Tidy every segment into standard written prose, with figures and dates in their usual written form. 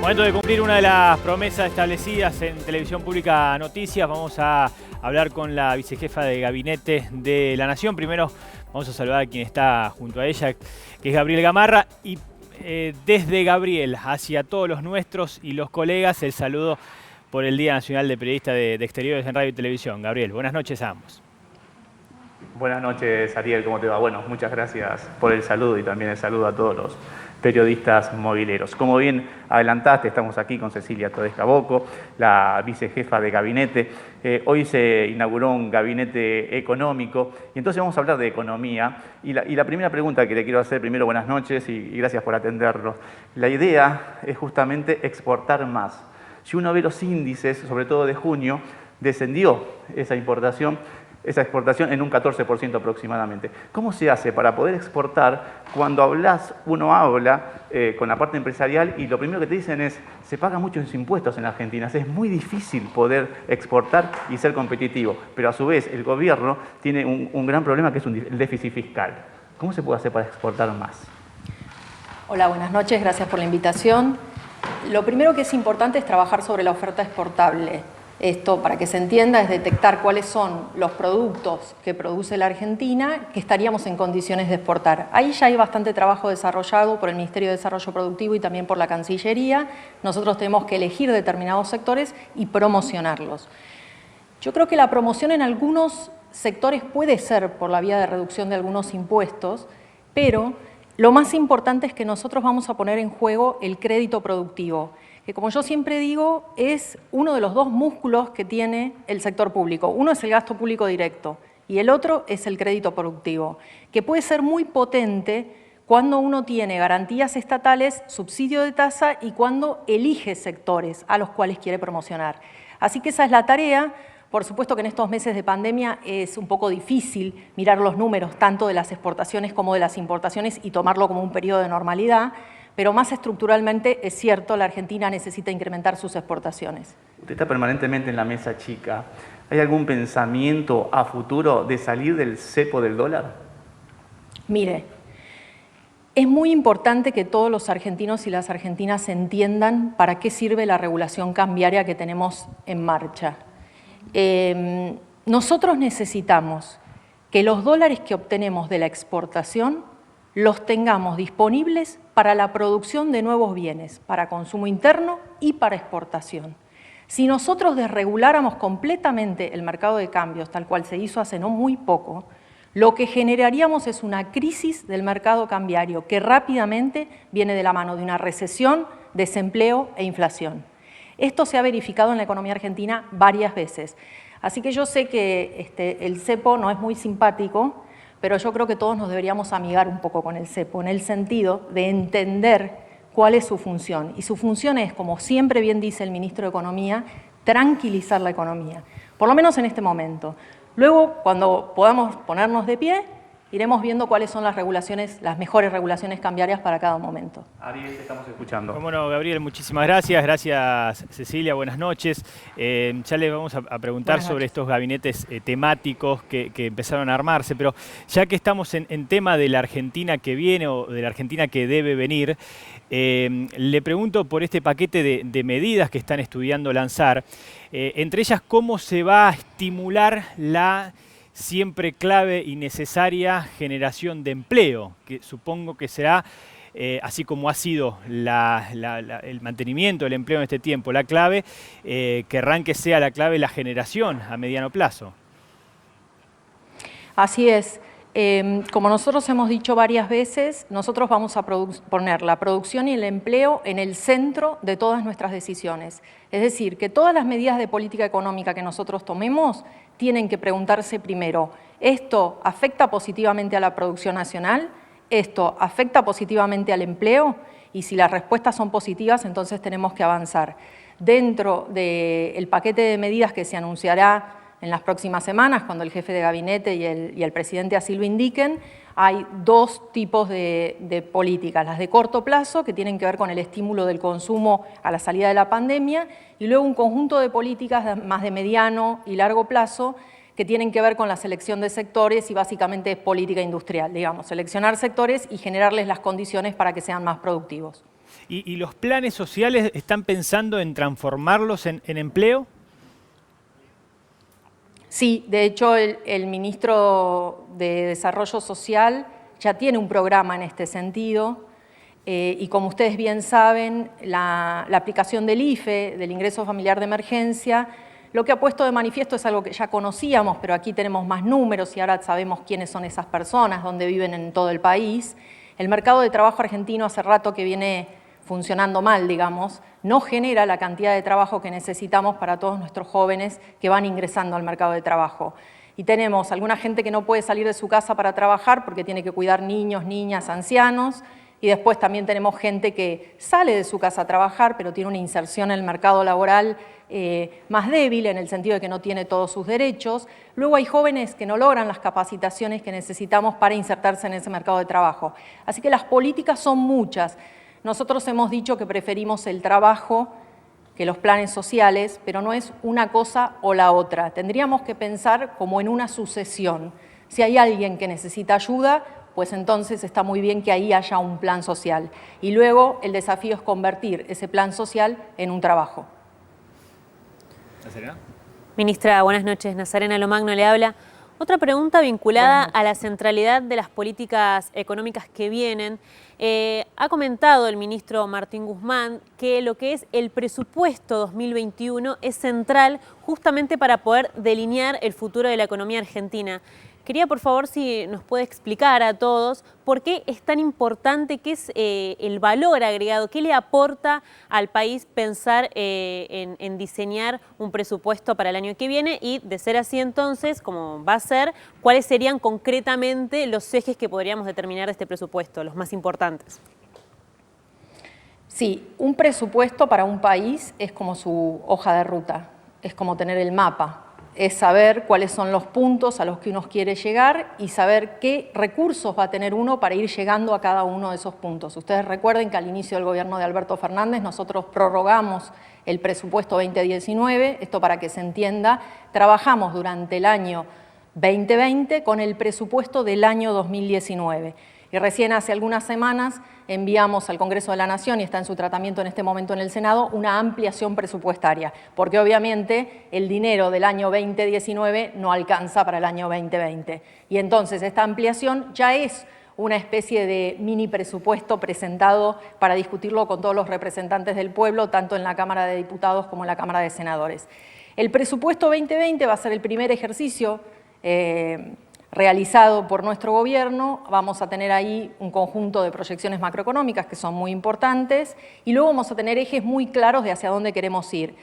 Momento de cumplir una de las promesas establecidas en Televisión Pública Noticias. Vamos a hablar con la vicejefa de gabinete de la Nación. Primero vamos a saludar a quien está junto a ella, que es Gabriel Gamarra. Y desde Gabriel hacia todos los nuestros y los colegas, el saludo por el Día Nacional de Periodistas de Exteriores en Radio y Televisión. Gabriel, buenas noches a ambos. Buenas noches, Ariel, ¿cómo te va? Bueno, muchas gracias por el saludo y también el saludo a todos los periodistas mobileros. Como bien adelantaste, estamos aquí con Cecilia Todesca Bocco, la vicejefa de gabinete. Hoy se inauguró un gabinete económico y entonces vamos a hablar de economía. Y la primera pregunta que le quiero hacer, primero buenas noches y gracias por atendernos. La idea es justamente exportar más. Si uno ve los índices, sobre todo de junio, descendió esa exportación en un 14% aproximadamente. ¿Cómo se hace para poder exportar cuando uno habla con la parte empresarial y lo primero que te dicen es se pagan muchos impuestos en Argentina? Es muy difícil poder exportar y ser competitivo, pero a su vez el gobierno tiene un gran problema que es el déficit fiscal. ¿Cómo se puede hacer para exportar más? Hola, buenas noches, gracias por la invitación. Lo primero que es importante es trabajar sobre la oferta exportable. Esto, para que se entienda, es detectar cuáles son los productos que produce la Argentina que estaríamos en condiciones de exportar. Ahí ya hay bastante trabajo desarrollado por el Ministerio de Desarrollo Productivo y también por la Cancillería. Nosotros tenemos que elegir determinados sectores y promocionarlos. Yo creo que la promoción en algunos sectores puede ser por la vía de reducción de algunos impuestos, pero lo más importante es que nosotros vamos a poner en juego el crédito productivo, que como yo siempre digo, es uno de los dos músculos que tiene el sector público. Uno es el gasto público directo y el otro es el crédito productivo, que puede ser muy potente cuando uno tiene garantías estatales, subsidio de tasa y cuando elige sectores a los cuales quiere promocionar. Así que esa es la tarea. Por supuesto que en estos meses de pandemia es un poco difícil mirar los números tanto de las exportaciones como de las importaciones y tomarlo como un periodo de normalidad, pero más estructuralmente es cierto, la Argentina necesita incrementar sus exportaciones. Usted está permanentemente en la mesa chica. ¿Hay algún pensamiento a futuro de salir del cepo del dólar? Mire, es muy importante que todos los argentinos y las argentinas entiendan para qué sirve la regulación cambiaria que tenemos en marcha. Nosotros necesitamos que los dólares que obtenemos de la exportación los tengamos disponibles para la producción de nuevos bienes, para consumo interno y para exportación. Si nosotros desreguláramos completamente el mercado de cambios, tal cual se hizo hace no muy poco, lo que generaríamos es una crisis del mercado cambiario que rápidamente viene de la mano de una recesión, desempleo e inflación. Esto se ha verificado en la economía argentina varias veces. Así que yo sé que el cepo no es muy simpático, pero yo creo que todos nos deberíamos amigar un poco con el cepo, en el sentido de entender cuál es su función. Y su función es, como siempre bien dice el ministro de Economía, tranquilizar la economía, por lo menos en este momento. Luego, cuando podamos ponernos de pie, iremos viendo cuáles son las regulaciones, las mejores regulaciones cambiarias para cada momento. Ariel, te estamos escuchando. Bueno, Gabriel, muchísimas gracias. Gracias, Cecilia. Buenas noches. Ya le vamos a preguntar sobre estos gabinetes temáticos que empezaron a armarse, pero ya que estamos en tema de la Argentina que viene o de la Argentina que debe venir, le pregunto por este paquete de medidas que están estudiando lanzar, entre ellas cómo se va a estimular la siempre clave y necesaria generación de empleo, que supongo que será, así como ha sido el mantenimiento del empleo en este tiempo, la clave, querrán que sea la clave la generación a mediano plazo. Así es. Como nosotros hemos dicho varias veces, nosotros vamos a poner la producción y el empleo en el centro de todas nuestras decisiones. Es decir, que todas las medidas de política económica que nosotros tomemos tienen que preguntarse primero, ¿esto afecta positivamente a la producción nacional? ¿Esto afecta positivamente al empleo? Y si las respuestas son positivas, entonces tenemos que avanzar. Dentro del paquete de medidas que se anunciará en las próximas semanas, cuando el jefe de gabinete y el presidente así lo indiquen, hay dos tipos de políticas, las de corto plazo, que tienen que ver con el estímulo del consumo a la salida de la pandemia, y luego un conjunto de políticas más de mediano y largo plazo, que tienen que ver con la selección de sectores y básicamente es política industrial, digamos, seleccionar sectores y generarles las condiciones para que sean más productivos. ¿Y los planes sociales están pensando en transformarlos en empleo? Sí, de hecho el ministro de Desarrollo Social ya tiene un programa en este sentido y como ustedes bien saben, la aplicación del IFE, del Ingreso Familiar de Emergencia, lo que ha puesto de manifiesto es algo que ya conocíamos, pero aquí tenemos más números y ahora sabemos quiénes son esas personas, dónde viven en todo el país. El mercado de trabajo argentino hace rato que viene funcionando mal, digamos, no genera la cantidad de trabajo que necesitamos para todos nuestros jóvenes que van ingresando al mercado de trabajo. Y tenemos alguna gente que no puede salir de su casa para trabajar porque tiene que cuidar niños, niñas, ancianos, y después también tenemos gente que sale de su casa a trabajar, pero tiene una inserción en el mercado laboral más débil, en el sentido de que no tiene todos sus derechos. Luego hay jóvenes que no logran las capacitaciones que necesitamos para insertarse en ese mercado de trabajo. Así que las políticas son muchas. Nosotros hemos dicho que preferimos el trabajo que los planes sociales, pero no es una cosa o la otra. Tendríamos que pensar como en una sucesión. Si hay alguien que necesita ayuda, pues entonces está muy bien que ahí haya un plan social. Y luego el desafío es convertir ese plan social en un trabajo. ¿Nazarena? Ministra, buenas noches. Nazarena Lomagno le habla. Otra pregunta vinculada a la centralidad de las políticas económicas que vienen. Ha comentado el ministro Martín Guzmán que lo que es el presupuesto 2021 es central justamente para poder delinear el futuro de la economía argentina. Quería, por favor, si nos puede explicar a todos por qué es tan importante, qué es el valor agregado, qué le aporta al país pensar en diseñar un presupuesto para el año que viene y, de ser así entonces, como va a ser, cuáles serían concretamente los ejes que podríamos determinar de este presupuesto, los más importantes. Sí, un presupuesto para un país es como su hoja de ruta, es como tener el mapa. Es saber cuáles son los puntos a los que uno quiere llegar y saber qué recursos va a tener uno para ir llegando a cada uno de esos puntos. Ustedes recuerden que al inicio del gobierno de Alberto Fernández nosotros prorrogamos el presupuesto 2019, esto para que se entienda, trabajamos durante el año 2020 con el presupuesto del año 2019. Y recién hace algunas semanas enviamos al Congreso de la Nación, y está en su tratamiento en este momento en el Senado, una ampliación presupuestaria, porque obviamente el dinero del año 2019 no alcanza para el año 2020. Y entonces esta ampliación ya es una especie de mini presupuesto presentado para discutirlo con todos los representantes del pueblo, tanto en la Cámara de Diputados como en la Cámara de Senadores. El presupuesto 2020 va a ser el primer ejercicio realizado por nuestro gobierno. Vamos a tener ahí un conjunto de proyecciones macroeconómicas que son muy importantes y luego vamos a tener ejes muy claros de hacia dónde queremos ir.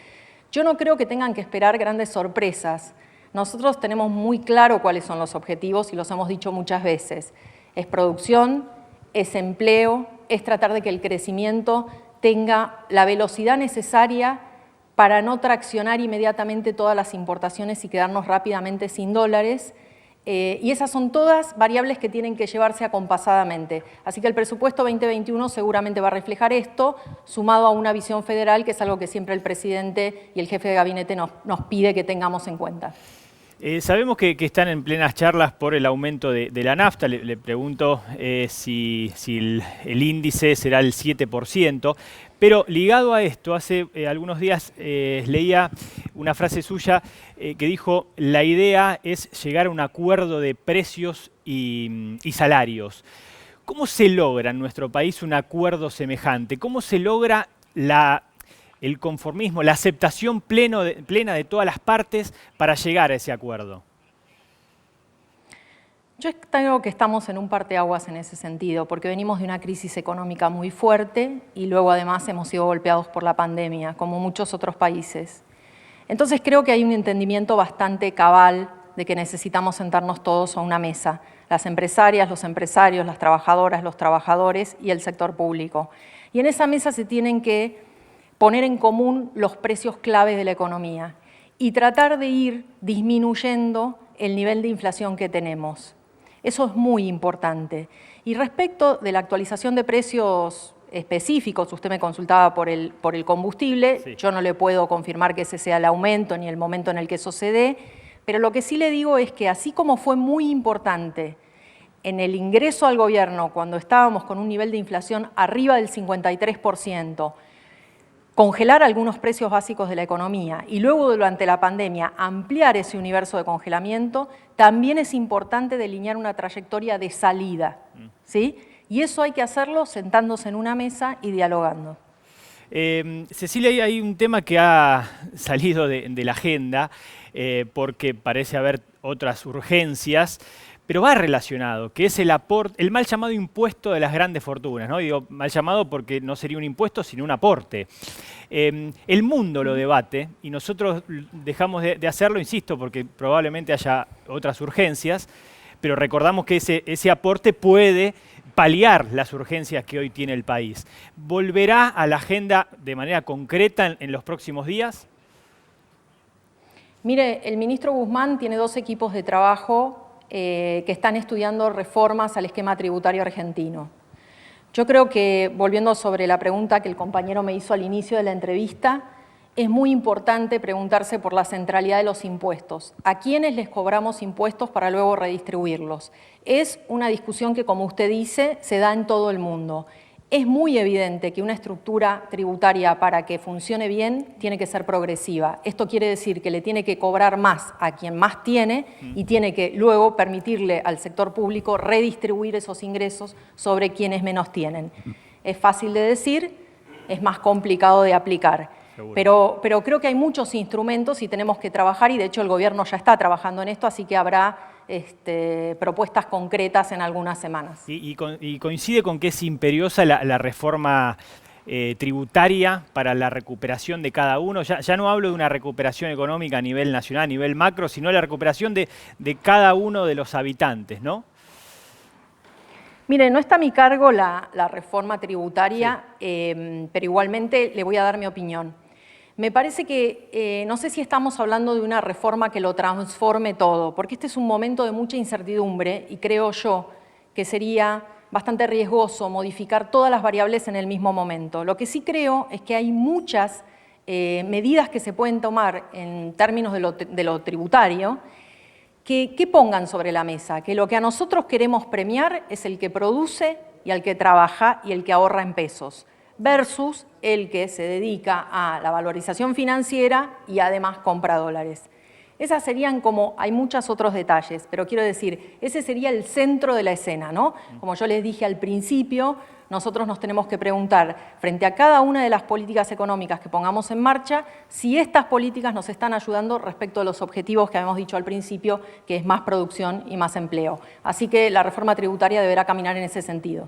Yo no creo que tengan que esperar grandes sorpresas. Nosotros tenemos muy claro cuáles son los objetivos y los hemos dicho muchas veces. Es producción, es empleo, es tratar de que el crecimiento tenga la velocidad necesaria para no traccionar inmediatamente todas las importaciones y quedarnos rápidamente sin dólares. Y esas son todas variables que tienen que llevarse acompasadamente. Así que el presupuesto 2021 seguramente va a reflejar esto, sumado a una visión federal, que es algo que siempre el presidente y el jefe de gabinete nos pide que tengamos en cuenta. Sabemos que están en plenas charlas por el aumento de la nafta. Le pregunto si el índice será el 7%. Pero ligado a esto, hace algunos días leía una frase suya que dijo: la idea es llegar a un acuerdo de precios y salarios. ¿Cómo se logra en nuestro país un acuerdo semejante? ¿Cómo se logra el conformismo, la aceptación plena de todas las partes para llegar a ese acuerdo? Yo creo que estamos en un parteaguas en ese sentido, porque venimos de una crisis económica muy fuerte y luego además hemos sido golpeados por la pandemia, como muchos otros países. Entonces creo que hay un entendimiento bastante cabal de que necesitamos sentarnos todos a una mesa, las empresarias, los empresarios, las trabajadoras, los trabajadores y el sector público. Y en esa mesa se tienen que poner en común los precios claves de la economía y tratar de ir disminuyendo el nivel de inflación que tenemos. Eso es muy importante. Y respecto de la actualización de precios específicos, usted me consultaba por el combustible, sí. Yo no le puedo confirmar que ese sea el aumento ni el momento en el que eso se dé, pero lo que sí le digo es que así como fue muy importante en el ingreso al gobierno, cuando estábamos con un nivel de inflación arriba del 53%, congelar algunos precios básicos de la economía y luego durante la pandemia ampliar ese universo de congelamiento, también es importante delinear una trayectoria de salida, ¿sí? Y eso hay que hacerlo sentándose en una mesa y dialogando. Cecilia, hay un tema que ha salido de la agenda porque parece haber otras urgencias, pero va relacionado, que es el mal llamado impuesto de las grandes fortunas, ¿no? Digo mal llamado porque no sería un impuesto, sino un aporte. El mundo lo debate y nosotros dejamos de hacerlo, insisto, porque probablemente haya otras urgencias, pero recordamos que ese aporte puede paliar las urgencias que hoy tiene el país. ¿Volverá a la agenda de manera concreta en los próximos días? Mire, el ministro Guzmán tiene 2 equipos de trabajo que están estudiando reformas al esquema tributario argentino. Yo creo que, volviendo sobre la pregunta que el compañero me hizo al inicio de la entrevista, es muy importante preguntarse por la centralidad de los impuestos. ¿A quiénes les cobramos impuestos para luego redistribuirlos? Es una discusión que, como usted dice, se da en todo el mundo. Es muy evidente que una estructura tributaria para que funcione bien tiene que ser progresiva. Esto quiere decir que le tiene que cobrar más a quien más tiene y tiene que luego permitirle al sector público redistribuir esos ingresos sobre quienes menos tienen. Es fácil de decir, es más complicado de aplicar. Pero creo que hay muchos instrumentos y tenemos que trabajar, y de hecho el gobierno ya está trabajando en esto, así que habrá propuestas concretas en algunas semanas. Y coincide con que es imperiosa la reforma tributaria para la recuperación de cada uno. Ya no hablo de una recuperación económica a nivel nacional, a nivel macro, sino la recuperación de cada uno de los habitantes, ¿no? Mire, no está a mi cargo la reforma tributaria, sí. Pero igualmente le voy a dar mi opinión. Me parece que no sé si estamos hablando de una reforma que lo transforme todo, porque este es un momento de mucha incertidumbre y creo yo que sería bastante riesgoso modificar todas las variables en el mismo momento. Lo que sí creo es que hay muchas medidas que se pueden tomar en términos de lo tributario que pongan sobre la mesa que lo que a nosotros queremos premiar es el que produce y al que trabaja y el que ahorra en pesos, versus el que se dedica a la valorización financiera y además compra dólares. Esas serían como, hay muchos otros detalles, pero quiero decir, ese sería el centro de la escena, ¿no? Como yo les dije al principio, nosotros nos tenemos que preguntar, frente a cada una de las políticas económicas que pongamos en marcha, si estas políticas nos están ayudando respecto a los objetivos que habíamos dicho al principio, que es más producción y más empleo. Así que la reforma tributaria deberá caminar en ese sentido.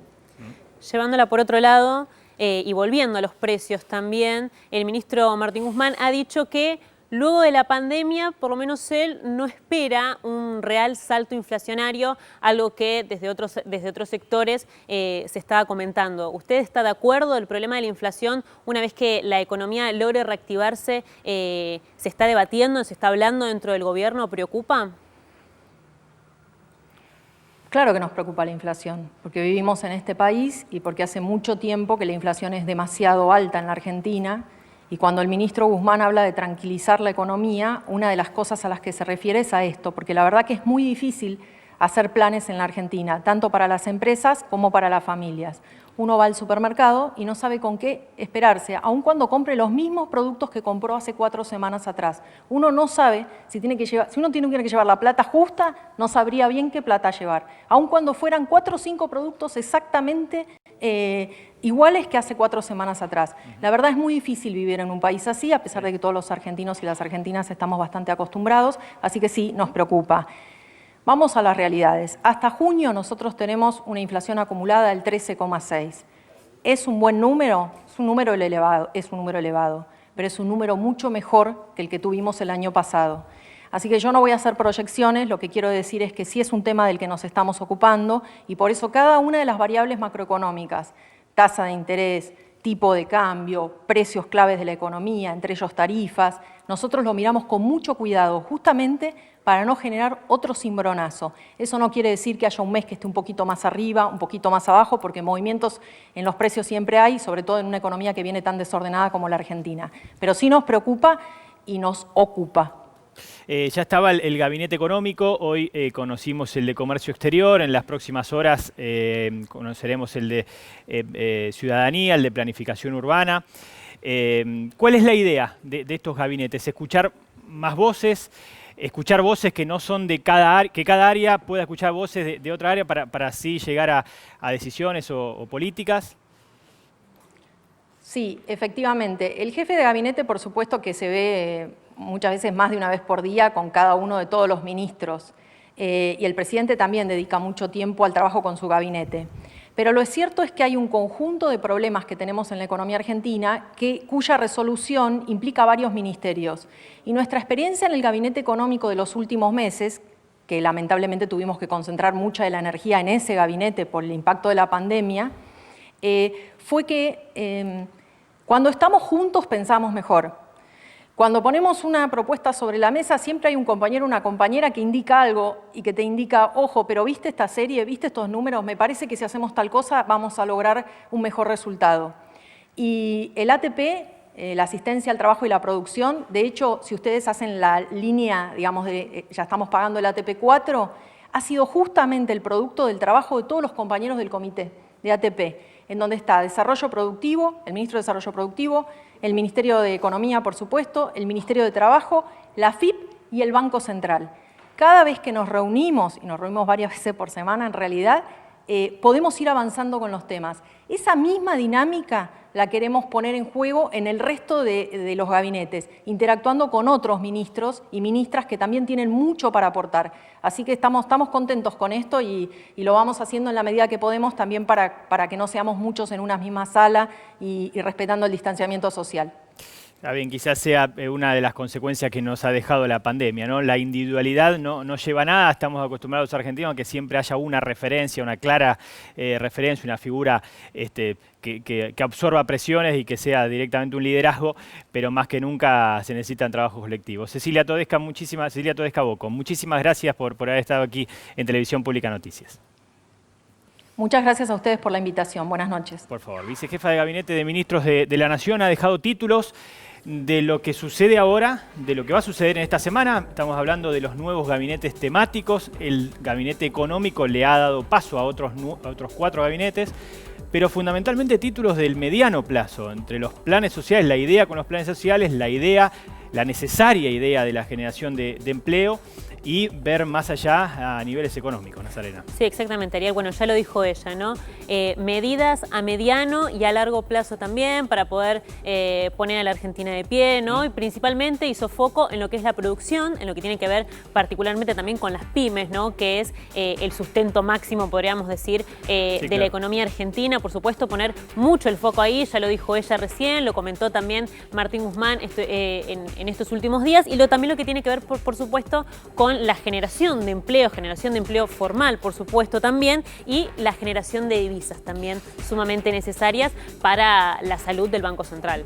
Llevándola por otro lado, y volviendo a los precios también, el ministro Martín Guzmán ha dicho que luego de la pandemia, por lo menos él no espera un real salto inflacionario, algo que desde otros sectores se estaba comentando. ¿Usted está de acuerdo? ¿El problema de la inflación, una vez que la economía logre reactivarse, se está debatiendo, se está hablando dentro del gobierno? ¿Preocupa? Claro que nos preocupa la inflación, porque vivimos en este país y porque hace mucho tiempo que la inflación es demasiado alta en la Argentina. Y cuando el ministro Guzmán habla de tranquilizar la economía, una de las cosas a las que se refiere es a esto, porque la verdad que es muy difícil hacer planes en la Argentina, tanto para las empresas como para las familias. Uno va al supermercado y no sabe con qué esperarse, aun cuando compre los mismos productos que compró hace 4 semanas atrás. Uno no sabe si uno tiene que llevar la plata justa, no sabría bien qué plata llevar, aun cuando fueran 4 o 5 productos exactamente iguales que hace 4 semanas atrás. La verdad es muy difícil vivir en un país así, a pesar de que todos los argentinos y las argentinas estamos bastante acostumbrados, así que sí, nos preocupa. Vamos a las realidades. Hasta junio nosotros tenemos una inflación acumulada del 13,6. ¿Es un buen número? Es un número elevado, pero es un número mucho mejor que el que tuvimos el año pasado. Así que yo no voy a hacer proyecciones, lo que quiero decir es que sí es un tema del que nos estamos ocupando y por eso cada una de las variables macroeconómicas, tasa de interés, tipo de cambio, precios claves de la economía, entre ellos tarifas, nosotros lo miramos con mucho cuidado, justamente para no generar otro cimbronazo. Eso no quiere decir que haya un mes que esté un poquito más arriba, un poquito más abajo, porque movimientos en los precios siempre hay, sobre todo en una economía que viene tan desordenada como la Argentina. Pero sí nos preocupa y nos ocupa. Ya estaba el gabinete económico, hoy conocimos el de comercio exterior, en las próximas horas conoceremos el de ciudadanía, el de planificación urbana. ¿Cuál es la idea de estos gabinetes? ¿Escuchar más voces? ¿Escuchar voces que no son de cada área, que cada área pueda escuchar voces de otra área para así llegar a decisiones o políticas? Sí, efectivamente. El jefe de gabinete, por supuesto, que se ve muchas veces más de una vez por día con cada uno de todos los ministros. Y el presidente también dedica mucho tiempo al trabajo con su gabinete. Pero lo cierto es que hay un conjunto de problemas que tenemos en la economía argentina cuya resolución implica varios ministerios. Y nuestra experiencia en el gabinete económico de los últimos meses, que lamentablemente tuvimos que concentrar mucha de la energía en ese gabinete por el impacto de la pandemia, fue que cuando estamos juntos pensamos mejor. Cuando ponemos una propuesta sobre la mesa, siempre hay un compañero o una compañera que indica algo y que te indica, ojo, pero ¿viste esta serie? ¿Viste estos números? Me parece que si hacemos tal cosa vamos a lograr un mejor resultado. Y el ATP, la asistencia al trabajo y la producción, de hecho, si ustedes hacen la línea, digamos, ya estamos pagando el ATP 4, ha sido justamente el producto del trabajo de todos los compañeros del comité de ATP, en donde está Desarrollo Productivo, el Ministro de Desarrollo Productivo, el Ministerio de Economía, por supuesto, el Ministerio de Trabajo, la AFIP y el Banco Central. Cada vez que nos reunimos, y nos reunimos varias veces por semana en realidad, podemos ir avanzando con los temas. Esa misma dinámica la queremos poner en juego en el resto de los gabinetes, interactuando con otros ministros y ministras que también tienen mucho para aportar. Así que estamos contentos con esto y lo vamos haciendo en la medida que podemos también para que no seamos muchos en una misma sala y respetando el distanciamiento social. Está bien, quizás sea una de las consecuencias que nos ha dejado la pandemia, ¿no? La individualidad no lleva a nada, estamos acostumbrados los argentinos a que siempre haya una referencia, una clara referencia, una figura que absorba presiones y que sea directamente un liderazgo, pero más que nunca se necesitan trabajos colectivos. Cecilia Todesca Boco, muchísimas gracias por haber estado aquí en Televisión Pública Noticias. Muchas gracias a ustedes por la invitación. Buenas noches. Por favor, vicejefa de Gabinete de Ministros de la Nación ha dejado títulos de lo que sucede ahora, de lo que va a suceder en esta semana. Estamos hablando de los nuevos gabinetes temáticos. El gabinete económico le ha dado paso a otros 4 gabinetes, pero fundamentalmente títulos del mediano plazo, entre los planes sociales, la idea con los planes sociales, la necesaria idea de la generación de empleo y ver más allá a niveles económicos, Nazarena. Sí, exactamente, Ariel. Bueno, ya lo dijo ella, ¿no? Medidas a mediano y a largo plazo también para poder poner a la Argentina de pie, ¿no? Y principalmente hizo foco en lo que es la producción, en lo que tiene que ver particularmente también con las pymes, ¿no? Que es el sustento máximo, podríamos decir, de la economía argentina. Por supuesto, poner mucho el foco ahí, ya lo dijo ella recién, lo comentó también Martín Guzmán en estos últimos días, y también lo que tiene que ver, por supuesto, con la generación de empleo formal, por supuesto, también, y la generación de divisas también sumamente necesarias para la salud del Banco Central.